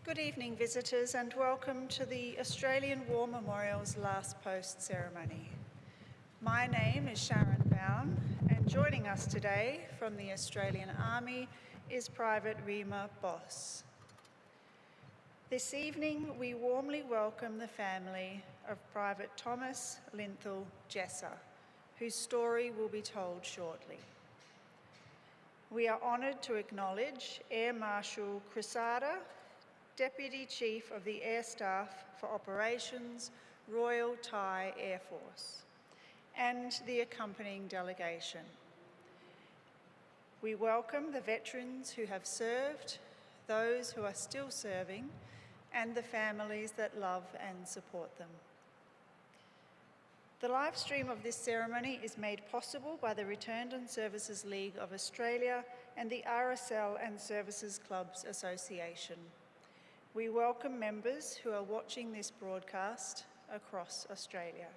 Good evening, visitors, and welcome to the Australian War Memorial's Last Post ceremony. My name is Sharon Bown, and joining us today from the Australian Army is Private Rima Boss. This evening, we warmly welcome the family of Private Thomas Linthal Jesser, whose story will be told shortly. We are honoured to acknowledge Air Marshal Crisada, Deputy Chief of the Air Staff for Operations, Royal Thai Air Force, and the accompanying delegation. We welcome the veterans who have served, those who are still serving, and the families that love and support them. The live stream of this ceremony is made possible by the Returned and Services League of Australia and the RSL and Services Clubs Association. We welcome members who are watching this broadcast across Australia.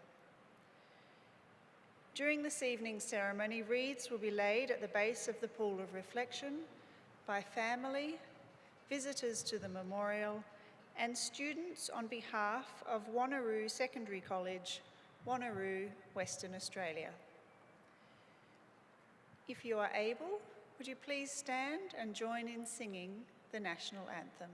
During this evening's ceremony, wreaths will be laid at the base of the pool of reflection by family, visitors to the memorial, and students on behalf of Wanneroo Secondary College, Wanneroo, Western Australia. If you are able, would you please stand and join in singing the national anthem?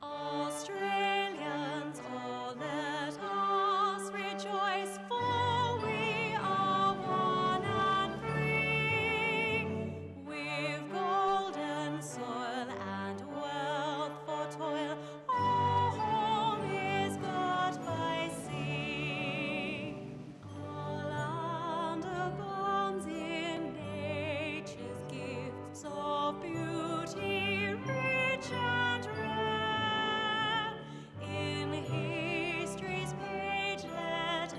Australians, oh, let us rejoice, for we are one and free. We've golden soil and wealth for toil, our home is good by sea. Our land abounds in nature's gifts of beauty, rich and rare. In history's page, let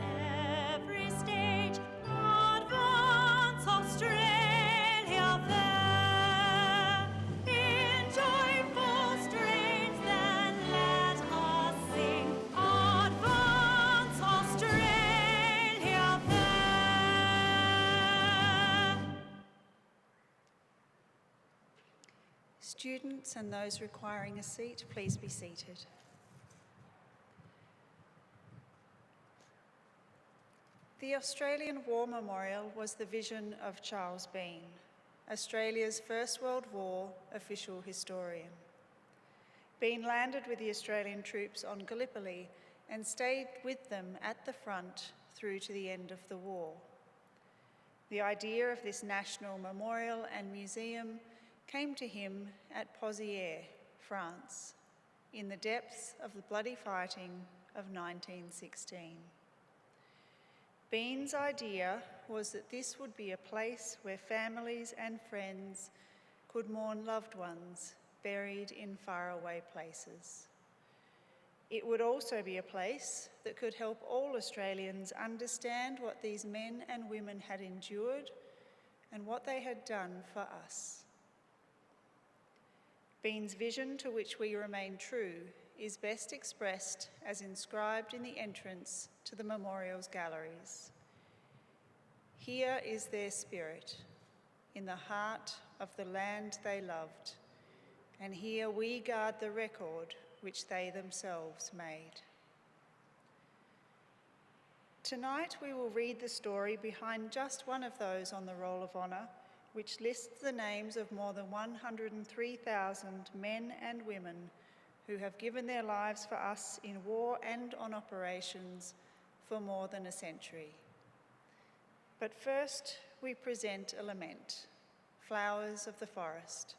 every stage advance Australia fair. In joyful strains, then let us sing, advance Australia fair. Students and those requiring a seat, please be seated. The Australian War Memorial was the vision of Charles Bean, Australia's First World War official historian. Bean landed with the Australian troops on Gallipoli and stayed with them at the front through to the end of the war. The idea of this national memorial and museum came to him at Pozières, France, in the depths of the bloody fighting of 1916. Bean's idea was that this would be a place where families and friends could mourn loved ones buried in faraway places. It would also be a place that could help all Australians understand what these men and women had endured and what they had done for us. Bean's vision, to which we remain true, is best expressed as inscribed in the entrance to the memorial's galleries. Here is their spirit, in the heart of the land they loved, and here we guard the record which they themselves made. Tonight we will read the story behind just one of those on the Roll of Honour, which lists the names of more than 103,000 men and women who have given their lives for us in war and on operations for more than a century. But first, we present a lament, Flowers of the Forest.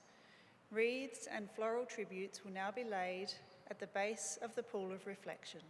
Wreaths and floral tributes will now be laid at the base of the pool of reflection.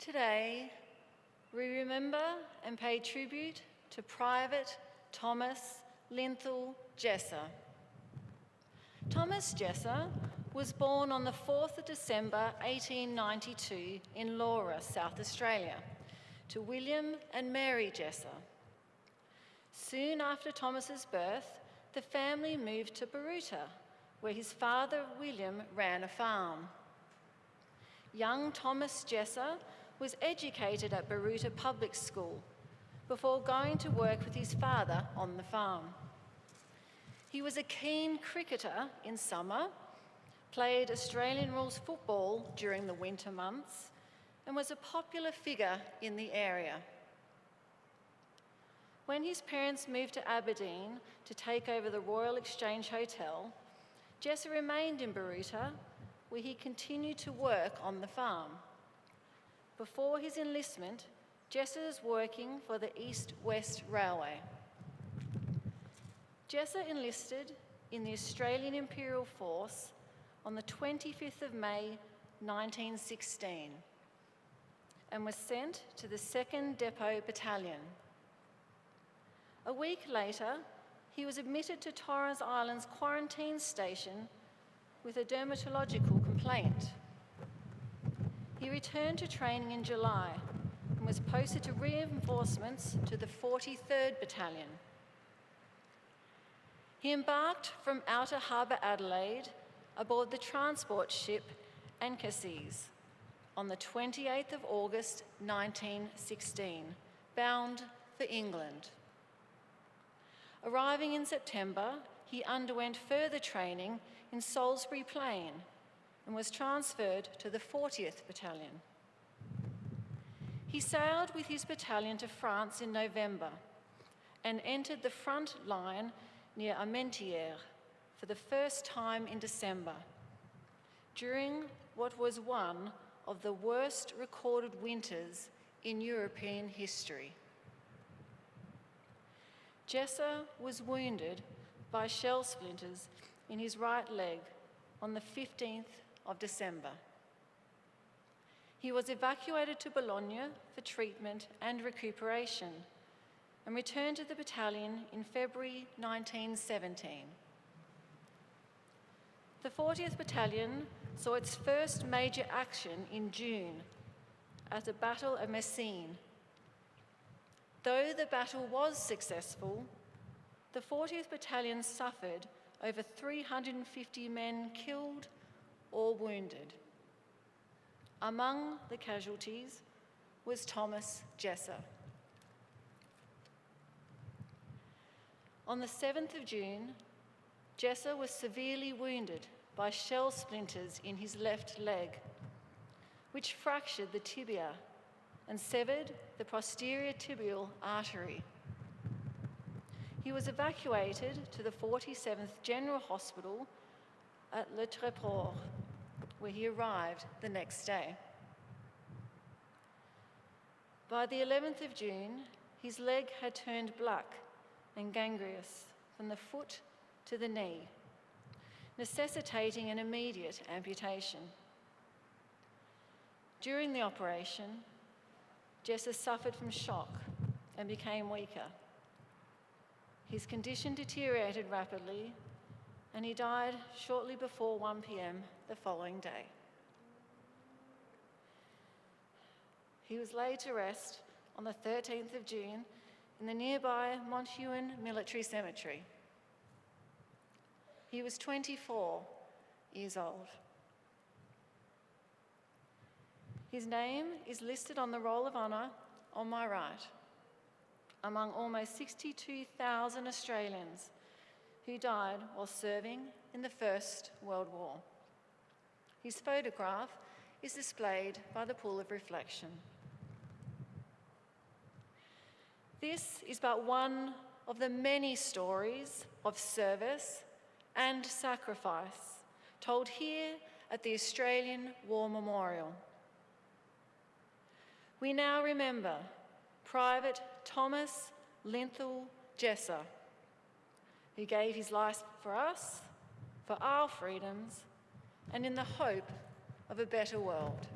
Today, we remember and pay tribute to Private Thomas Linthal Jesser. Thomas Jesser was born on the 4th of December 1892 in Laura, South Australia, to William and Mary Jesser. Soon after Thomas's birth, the family moved to Baruta, where his father, William, ran a farm. Young Thomas Jesser was educated at Baruta Public School before going to work with his father on the farm. He was a keen cricketer in summer, played Australian rules football during the winter months, and was a popular figure in the area. When his parents moved to Aberdeen to take over the Royal Exchange Hotel, Jesser remained in Baruta, where he continued to work on the farm. Before his enlistment, Jesser was working for the East West Railway. Jesser enlisted in the Australian Imperial Force on the 25th of May 1916 and was sent to the 2nd Depot Battalion. A week later, he was admitted to Torres Island's quarantine station with a dermatological complaint. He returned to training in July and was posted to reinforcements to the 43rd Battalion. He embarked from Outer Harbour Adelaide aboard the transport ship Anchises on the 28th of August 1916, bound for England. Arriving in September, he underwent further training in Salisbury Plain and was transferred to the 40th Battalion. He sailed with his battalion to France in November and entered the front line near Armentières for the first time in December, during what was one of the worst recorded winters in European history. Jesser was wounded by shell splinters in his right leg on the 15th of December. He was evacuated to Bologna for treatment and recuperation and returned to the battalion in February 1917. The 40th Battalion saw its first major action in June at the Battle of Messines. Though the battle was successful, the 40th Battalion suffered over 350 men killed or wounded. Among the casualties was Thomas Jesser. On the 7th of June, Jesser was severely wounded by shell splinters in his left leg, which fractured the tibia and severed the posterior tibial artery. He was evacuated to the 47th General Hospital at Le Tréport, where he arrived the next day. By the 11th of June, his leg had turned black and gangrenous from the foot to the knee, necessitating an immediate amputation. During the operation, Jesser suffered from shock and became weaker. His condition deteriorated rapidly, and he died shortly before 1 p.m. the following day. He was laid to rest on the 13th of June in the nearby Monthuon Military Cemetery. He was 24 years old. His name is listed on the Roll of Honour on my right, among almost 62,000 Australians who died while serving in the First World War. His photograph is displayed by the Pool of Reflection. This is but one of the many stories of service and sacrifice told here at the Australian War Memorial. We now remember Private Thomas Linthal Jesser, who gave his life for us, for our freedoms, and in the hope of a better world.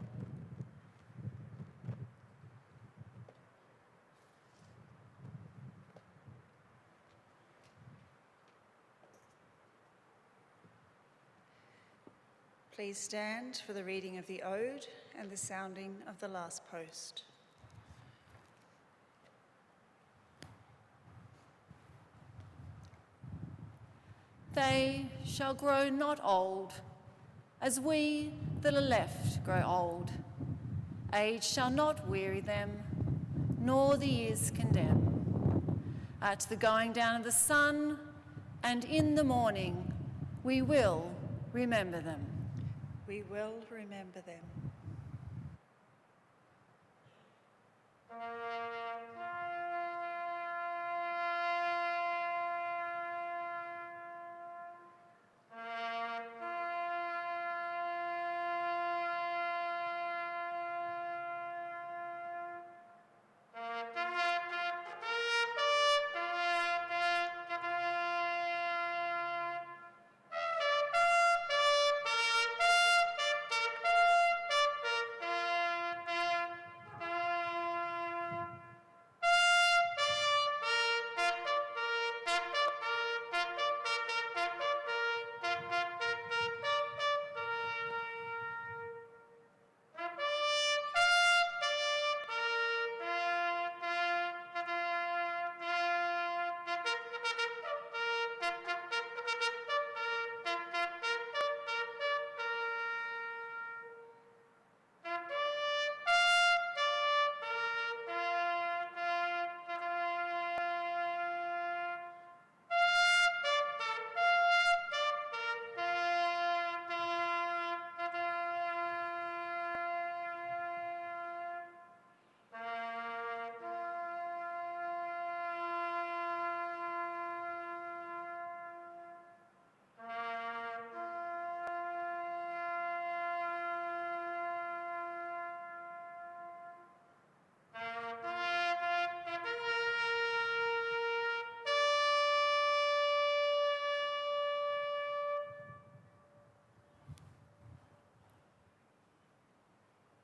Please stand for the reading of the Ode and the sounding of the last post. They shall grow not old, as we that are left grow old. Age shall not weary them, nor the years condemn. At the going down of the sun and in the morning, we will remember them. We will remember them.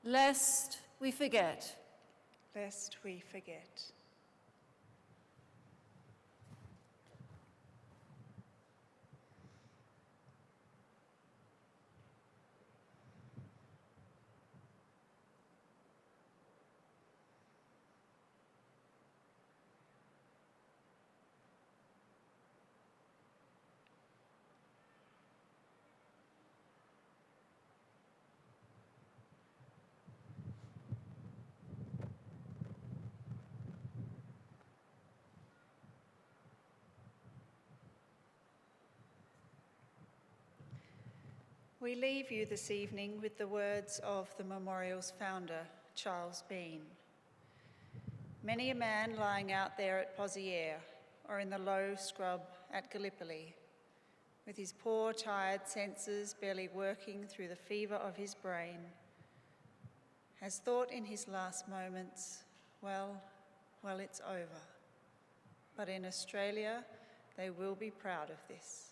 Lest we forget. Lest we forget. We leave you this evening with the words of the memorial's founder, Charles Bean. Many a man lying out there at Pozières or in the low scrub at Gallipoli, with his poor, tired senses barely working through the fever of his brain, has thought in his last moments, well, it's over. But in Australia, they will be proud of this.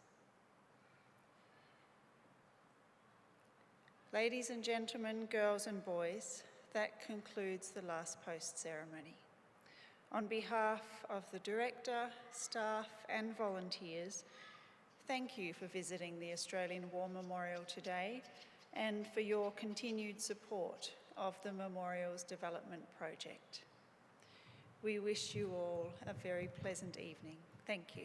Ladies and gentlemen, girls and boys, that concludes the last post ceremony. On behalf of the director, staff and volunteers, thank you for visiting the Australian War Memorial today and for your continued support of the Memorial's development project. We wish you all a very pleasant evening. Thank you.